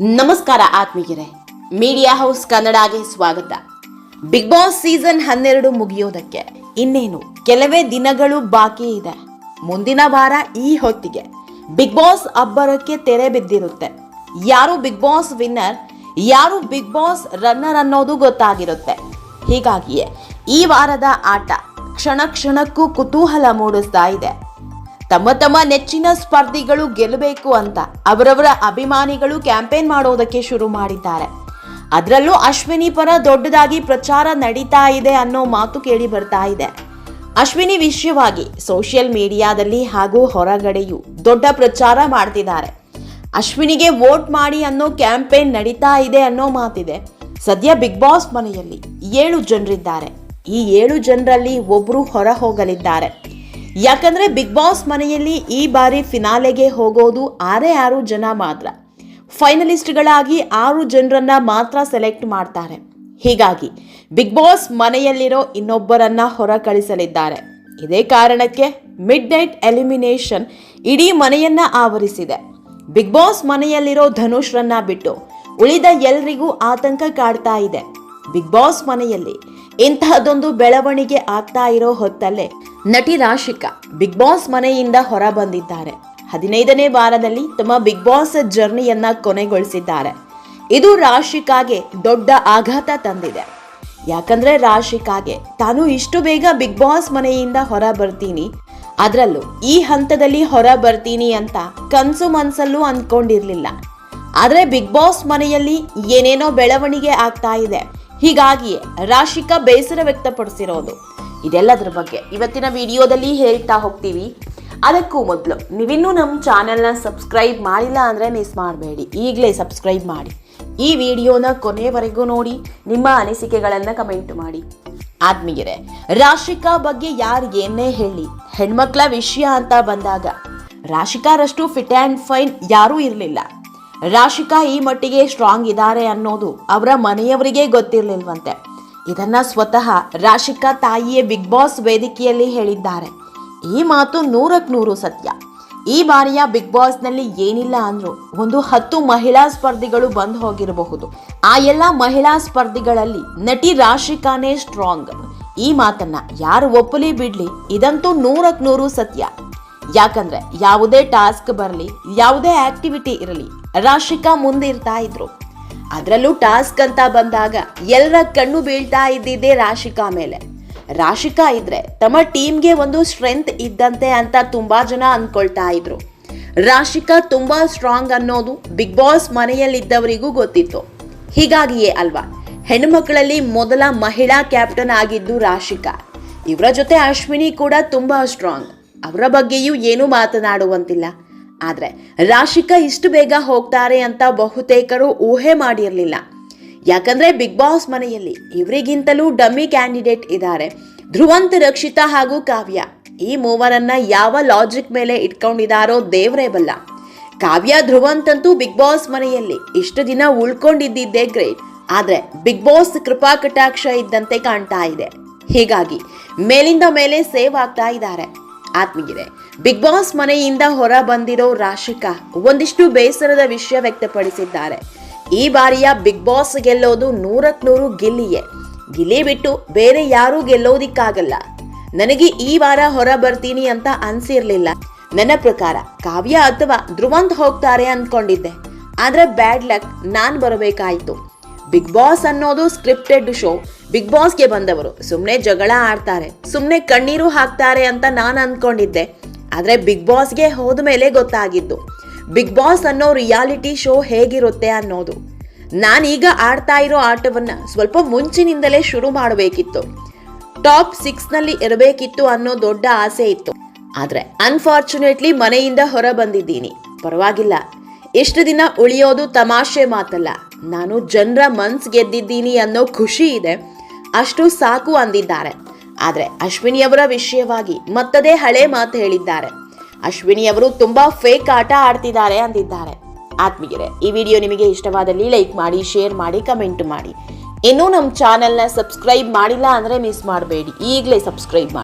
ನಮಸ್ಕಾರ ಆತ್ಮೀಯರೇ, media house ಕನ್ನಡಗೆ ಸ್ವಾಗತ. ಬಿಗ್ ಬಾಸ್ ಸೀಸನ್ 12 ಮುಗಿಯೋದಕ್ಕೆ ಇನ್ನೇನು ಕೆಲವೇ ದಿನಗಳು ಬಾಕಿ ಇದೆ. ಮುಂದಿನ ವಾರ ಈ ಹೊತ್ತಿಗೆ ಬಿಗ್ ಬಾಸ್ ಅಬ್ಬರಕ್ಕೆ ತೆರೆ ಬಿದ್ದಿರುತ್ತೆ. ಯಾರು ಬಿಗ್ ಬಾಸ್ ವಿನ್ನರ್, ಯಾರು ಬಿಗ್ ಬಾಸ್ ರನ್ನರ್ ಅನ್ನೋದು ಗೊತ್ತಾಗಿರುತ್ತೆ. ಹೀಗಾಗಿಯೇ ಈ ವಾರದ ಆಟ ಕ್ಷಣ ಕ್ಷಣಕ್ಕೂ ಕುತೂಹಲ ಮೂಡಿಸ್ತಾ ಇದೆ. ತಮ್ಮ ನೆಚ್ಚಿನ ಸ್ಪರ್ಧಿಗಳು ಗೆಲ್ಲಬೇಕು ಅಂತ ಅವರವರ ಅಭಿಮಾನಿಗಳು ಕ್ಯಾಂಪೇನ್ ಮಾಡೋದಕ್ಕೆ ಶುರು ಮಾಡಿದ್ದಾರೆ. ಅದರಲ್ಲೂ ಅಶ್ವಿನಿ ಪರ ದೊಡ್ಡದಾಗಿ ಪ್ರಚಾರ ನಡೀತಾ ಇದೆ ಅನ್ನೋ ಮಾತು ಕೇಳಿ ಬರ್ತಾ ಇದೆ. ಅಶ್ವಿನಿ ವಿಷಯವಾಗಿ ಸೋಷಿಯಲ್ ಮೀಡಿಯಾದಲ್ಲಿ ಹಾಗೂ ಹೊರಗಡೆಯೂ ದೊಡ್ಡ ಪ್ರಚಾರ ಮಾಡ್ತಿದ್ದಾರೆ. ಅಶ್ವಿನಿಗೆ ವೋಟ್ ಮಾಡಿ ಅನ್ನೋ ಕ್ಯಾಂಪೇನ್ ನಡೀತಾ ಇದೆ ಅನ್ನೋ ಮಾತಿದೆ. ಸದ್ಯ ಬಿಗ್ ಬಾಸ್ ಮನೆಯಲ್ಲಿ 7 ಜನರಿದ್ದಾರೆ. ಈ 7 ಜನರಲ್ಲಿ ಒಬ್ರು ಹೊರ ಹೋಗಲಿದ್ದಾರೆ. ಯಾಕಂದ್ರೆ ಬಿಗ್ ಬಾಸ್ ಮನೆಯಲ್ಲಿ ಈ ಬಾರಿ ಫಿನಾಲೆಗೆ ಹೋಗೋದು 6 ಜನ ಮಾತ್ರ. ಫೈನಲಿಸ್ಟ್ಗಳಾಗಿ 6 ಜನರನ್ನ ಮಾತ್ರ ಸೆಲೆಕ್ಟ್ ಮಾಡ್ತಾರೆ. ಹೀಗಾಗಿ ಬಿಗ್ ಬಾಸ್ ಮನೆಯಲ್ಲಿರೋ ಇನ್ನೊಬ್ಬರನ್ನ ಹೊರ ಕಳಿಸಲಿದ್ದಾರೆ. ಇದೇ ಕಾರಣಕ್ಕೆ ಮಿಡ್ ನೈಟ್ ಎಲಿಮಿನೇಷನ್ ಇಡೀ ಮನೆಯನ್ನ ಆವರಿಸಿದೆ. ಬಿಗ್ ಬಾಸ್ ಮನೆಯಲ್ಲಿರೋ ಧನುಷ್ರನ್ನ ಬಿಟ್ಟು ಉಳಿದ ಎಲ್ರಿಗೂ ಆತಂಕ ಕಾಡ್ತಾ ಇದೆ. ಬಿಗ್ ಬಾಸ್ ಮನೆಯಲ್ಲಿ ಇಂತಹದೊಂದು ಬೆಳವಣಿಗೆ ಆಗ್ತಾ ಇರೋ ಹೊತ್ತಲ್ಲೇ ನಟಿ ರಾಶಿಕಾ ಬಿಗ್ ಬಾಸ್ ಮನೆಯಿಂದ ಹೊರ ಬಂದಿದ್ದಾರೆ. 15ನೇ ವಾರದಲ್ಲಿ ತಮ್ಮ ಬಿಗ್ ಬಾಸ್ ಜರ್ನಿಯನ್ನ ಕೊನೆಗೊಳಿಸಿದ್ದಾರೆ. ಇದು ರಾಶಿಕಾಗೆ ದೊಡ್ಡ ಆಘಾತ ತಂದಿದೆ. ಯಾಕಂದ್ರೆ ರಾಶಿಕಾಗೆ ತಾನು ಇಷ್ಟು ಬೇಗ ಬಿಗ್ ಬಾಸ್ ಮನೆಯಿಂದ ಹೊರ ಬರ್ತೀನಿ, ಅದರಲ್ಲೂ ಈ ಹಂತದಲ್ಲಿ ಹೊರ ಬರ್ತೀನಿ ಅಂತ ಕನ್ಸು ಮನ್ಸಲ್ಲೂ ಅಂದ್ಕೊಂಡಿರ್ಲಿಲ್ಲ. ಆದ್ರೆ ಬಿಗ್ ಬಾಸ್ ಮನೆಯಲ್ಲಿ ಏನೇನೋ ಬೆಳವಣಿಗೆ ಆಗ್ತಾ ಇದೆ. ಹೀಗಾಗಿಯೇ ರಾಶಿಕಾ ಬೇಸರ ವ್ಯಕ್ತಪಡಿಸಿರೋದು. ಇದೆಲ್ಲದರ ಬಗ್ಗೆ ಇವತ್ತಿನ ವಿಡಿಯೋದಲ್ಲಿ ಹೇಳ್ತಾ ಹೋಗ್ತೀವಿ. ಅದಕ್ಕೂ ಮೊದಲು ನೀವಿನ್ನೂ ನಮ್ಮ ಚಾನೆಲ್ನ ಸಬ್ಸ್ಕ್ರೈಬ್ ಮಾಡಿಲ್ಲ ಅಂದರೆ ಮಿಸ್ ಮಾಡಬೇಡಿ, ಈಗಲೇ ಸಬ್ಸ್ಕ್ರೈಬ್ ಮಾಡಿ. ಈ ವಿಡಿಯೋನ ಕೊನೆವರೆಗೂ ನೋಡಿ, ನಿಮ್ಮ ಅನಿಸಿಕೆಗಳನ್ನು ಕಮೆಂಟ್ ಮಾಡಿ. ಆತ್ಮೀಯರೇ, ರಾಶಿಕಾ ಬಗ್ಗೆ ಯಾರು ಏನೇ ಹೇಳಿ, ಹೆಣ್ಮಕ್ಳ ವಿಷಯ ಅಂತ ಬಂದಾಗ ರಾಶಿಕಾರಷ್ಟು ಫಿಟ್ ಆ್ಯಂಡ್ ಫೈನ್ ಯಾರೂ ಇರಲಿಲ್ಲ. ರಾಶಿಕಾ ಈ ಮಟ್ಟಿಗೆ ಸ್ಟ್ರಾಂಗ್ ಇದ್ದಾರೆ ಅನ್ನೋದು ಅವರ ಮನೆಯವರಿಗೆ ಗೊತ್ತಿರಲಿಲ್ವಂತೆ. ಇದನ್ನ ಸ್ವತಃ ರಾಶಿಕಾ ತಾಯಿಯೇ ಬಿಗ್ ಬಾಸ್ ವೇದಿಕೆಯಲ್ಲಿ ಹೇಳಿದ್ದಾರೆ. ಈ ಮಾತು 100% ಸತ್ಯ. ಈ ಬಾರಿಯ ಬಿಗ್ ಬಾಸ್ನಲ್ಲಿ ಏನಿಲ್ಲ ಅಂದ್ರೂ ಒಂದು 10 ಮಹಿಳಾ ಸ್ಪರ್ಧಿಗಳು ಬಂದು ಹೋಗಿರಬಹುದು. ಆ ಎಲ್ಲ ಮಹಿಳಾ ಸ್ಪರ್ಧಿಗಳಲ್ಲಿ ನಟಿ ರಾಶಿಕಾನೇ ಸ್ಟ್ರಾಂಗ್. ಈ ಮಾತನ್ನ ಯಾರು ಒಪ್ಪಲಿ ಬಿಡ್ಲಿ, ಇದಂತೂ 100% ಸತ್ಯ. ಯಾಕಂದ್ರೆ ಯಾವುದೇ ಟಾಸ್ಕ್ ಬರಲಿ, ಯಾವುದೇ ಆಕ್ಟಿವಿಟಿ ಇರಲಿ, ರಾಶಿಕಾ ಮುಂದೆ ಇರ್ತಾ ಇದ್ರು. ಅದರಲ್ಲೂ ಟಾಸ್ಕ್ ಅಂತ ಬಂದಾಗ ಎಲ್ಲರ ಕಣ್ಣು ಬೀಳ್ತಾ ಇದ್ದಿದ್ದೇ ರಾಶಿಕಾ ಮೇಲೆ. ರಾಶಿಕಾ ಇದ್ರೆ ತಮ್ಮ ಟೀಮ್ಗೆ ಒಂದು ಸ್ಟ್ರೆಂತ್ ಇದ್ದಂತೆ ಅಂತ ತುಂಬಾ ಜನ ಅನ್ಕೊಳ್ತಾ ಇದ್ರು. ರಾಶಿಕಾ ತುಂಬಾ ಸ್ಟ್ರಾಂಗ್ ಅನ್ನೋದು ಬಿಗ್ ಬಾಸ್ ಮನೆಯಲ್ಲಿದ್ದವರಿಗೂ ಗೊತ್ತಿತ್ತು. ಹೀಗಾಗಿಯೇ ಅಲ್ವಾ ಹೆಣ್ಮಕ್ಳಲ್ಲಿ ಮೊದಲ ಮಹಿಳಾ ಕ್ಯಾಪ್ಟನ್ ಆಗಿದ್ದು ರಾಶಿಕಾ. ಇವರ ಜೊತೆ ಅಶ್ವಿನಿ ಕೂಡ ತುಂಬಾ ಸ್ಟ್ರಾಂಗ್. ಅವರ ಬಗ್ಗೆಯೂ ಏನೂ ಮಾತನಾಡುವಂತಿಲ್ಲ. ಆದ್ರೆ ರಾಶಿಕಾ ಇಷ್ಟು ಬೇಗ ಹೋಗ್ತಾರೆ ಅಂತ ಬಹುತೇಕರು ಊಹೆ ಮಾಡಿರಲಿಲ್ಲ. ಯಾಕಂದ್ರೆ ಬಿಗ್ ಬಾಸ್ ಮನೆಯಲ್ಲಿ ಇವರಿಗಿಂತಲೂ ಡಮ್ಮಿ ಕ್ಯಾಂಡಿಡೇಟ್ ಇದ್ದಾರೆ. ಧ್ರುವಂತ್, ರಕ್ಷಿತಾ ಹಾಗೂ ಕಾವ್ಯ. ಈ ಮೂವರನ್ನ ಯಾವ ಲಾಜಿಕ್ ಮೇಲೆ ಇಟ್ಕೊಂಡಿದಾರೋ ದೇವರೇ ಬಲ್ಲ. ಕಾವ್ಯ, ಧ್ರುವಂತ್ ಅಂತೂ ಬಿಗ್ ಬಾಸ್ ಮನೆಯಲ್ಲಿ ಇಷ್ಟು ದಿನ ಉಳ್ಕೊಂಡಿದ್ದಿದ್ದೇ ಗ್ರೇಟ್. ಆದ್ರೆ ಬಿಗ್ ಬಾಸ್ ಕೃಪಾ ಕಟಾಕ್ಷ ಇದ್ದಂತೆ ಕಾಣ್ತಾ ಇದೆ. ಹೀಗಾಗಿ ಮೇಲಿಂದ ಮೇಲೆ ಸೇವ್ ಆಗ್ತಾ ಇದ್ದಾರೆ. ಆತ್ಮೀಯರೇ, ಬಿಗ್ ಬಾಸ್ ಮನೆಯಿಂದ ಹೊರ ಬಂದಿರೋ ರಾಶಿಕಾ ಒಂದಿಷ್ಟು ಬೇಸರದ ವಿಷಯ ವ್ಯಕ್ತಪಡಿಸಿದ್ದಾರೆ. ಈ ಬಾರಿಯ ಬಿಗ್ ಬಾಸ್ ಗೆಲ್ಲೋದು 100% ಗಿಲ್ಲಿಯೇ. ಗಿಲ್ಲಿ ಬಿಟ್ಟು ಬೇರೆ ಯಾರೂ ಗೆಲ್ಲೋದಿಕ್ಕಾಗಲ್ಲ. ನನಗೆ ಈ ವಾರ ಹೊರ ಬರ್ತೀನಿ ಅಂತ ಅನ್ಸಿರ್ಲಿಲ್ಲ. ನನ್ನ ಪ್ರಕಾರ ಕಾವ್ಯ ಅಥವಾ ಧ್ರುವಂತ್ ಹೋಗ್ತಾರೆ ಅಂದ್ಕೊಂಡಿದ್ದೆ. ಆದ್ರೆ ಬ್ಯಾಡ್ ಲಕ್, ನಾನ್ ಬರಬೇಕಾಯ್ತು. ಬಿಗ್ ಬಾಸ್ ಅನ್ನೋದು ಸ್ಕ್ರಿಪ್ಟೆಡ್ ಶೋ. ಬಿಗ್ ಬಾಸ್ಗೆ ಬಂದವರು ಸುಮ್ಮನೆ ಜಗಳ ಆಡ್ತಾರೆ, ಸುಮ್ಮನೆ ಕಣ್ಣೀರು ಹಾಕ್ತಾರೆ ಅಂತ ನಾನು ಅಂದ್ಕೊಂಡಿದ್ದೆ. ಆದ್ರೆ ಬಿಗ್ ಬಾಸ್ಗೆ ಹೋದ ಮೇಲೆ ಗೊತ್ತಾಗಿದ್ದು ಬಿಗ್ ಬಾಸ್ ಅನ್ನೋ ರಿಯಾಲಿಟಿ ಶೋ ಹೇಗಿರುತ್ತೆ ಅನ್ನೋದು. ನಾನೀಗ ಆಡ್ತಾ ಇರೋ ಆಟವನ್ನ ಸ್ವಲ್ಪ ಮುಂಚಿನಿಂದಲೇ ಶುರು ಮಾಡಬೇಕಿತ್ತು. ಟಾಪ್ 6ನಲ್ಲಿ ಇರಬೇಕಿತ್ತು ಅನ್ನೋ ದೊಡ್ಡ ಆಸೆ ಇತ್ತು. ಆದ್ರೆ ಅನ್ಫಾರ್ಚುನೇಟ್ಲಿ ಮನೆಯಿಂದ ಹೊರ ಬಂದಿದ್ದೀನಿ. ಪರವಾಗಿಲ್ಲ, ಎಷ್ಟು ದಿನ ಉಳಿಯೋದು ತಮಾಷೆ ಮಾತಲ್ಲ. ನಾನು ಜನರ ಮನ್ಸ್ ಗೆದ್ದಿದ್ದೀನಿ ಅನ್ನೋ ಖುಷಿ ಇದೆ, ಅಷ್ಟು ಸಾಕು ಅಂದಿದ್ದಾರೆ. ಆದ್ರೆ ಅಶ್ವಿನಿಯವರ ವಿಷಯವಾಗಿ ಮತ್ತದೇ ಹಳೆ ಮಾತು ಹೇಳಿದ್ದಾರೆ. ಅಶ್ವಿನಿಯವರು ತುಂಬಾ ಫೇಕ್ ಆಟ ಆಡ್ತಿದ್ದಾರೆ ಅಂದಿದ್ದಾರೆ. ಆತ್ಮೀಯರೇ, ಈ ವಿಡಿಯೋ ನಿಮಗೆ ಇಷ್ಟವಾದಲ್ಲಿ ಲೈಕ್ ಮಾಡಿ, ಶೇರ್ ಮಾಡಿ, ಕಮೆಂಟ್ ಮಾಡಿ. ಇನ್ನೂ ನಮ್ಮ ಚಾನೆಲ್ನ ಸಬ್ಸ್ಕ್ರೈಬ್ ಮಾಡಿಲ್ಲ ಅಂದ್ರೆ ಮಿಸ್ ಮಾಡಬೇಡಿ, ಈಗಲೇ ಸಬ್ಸ್ಕ್ರೈಬ್ ಮಾಡಿ.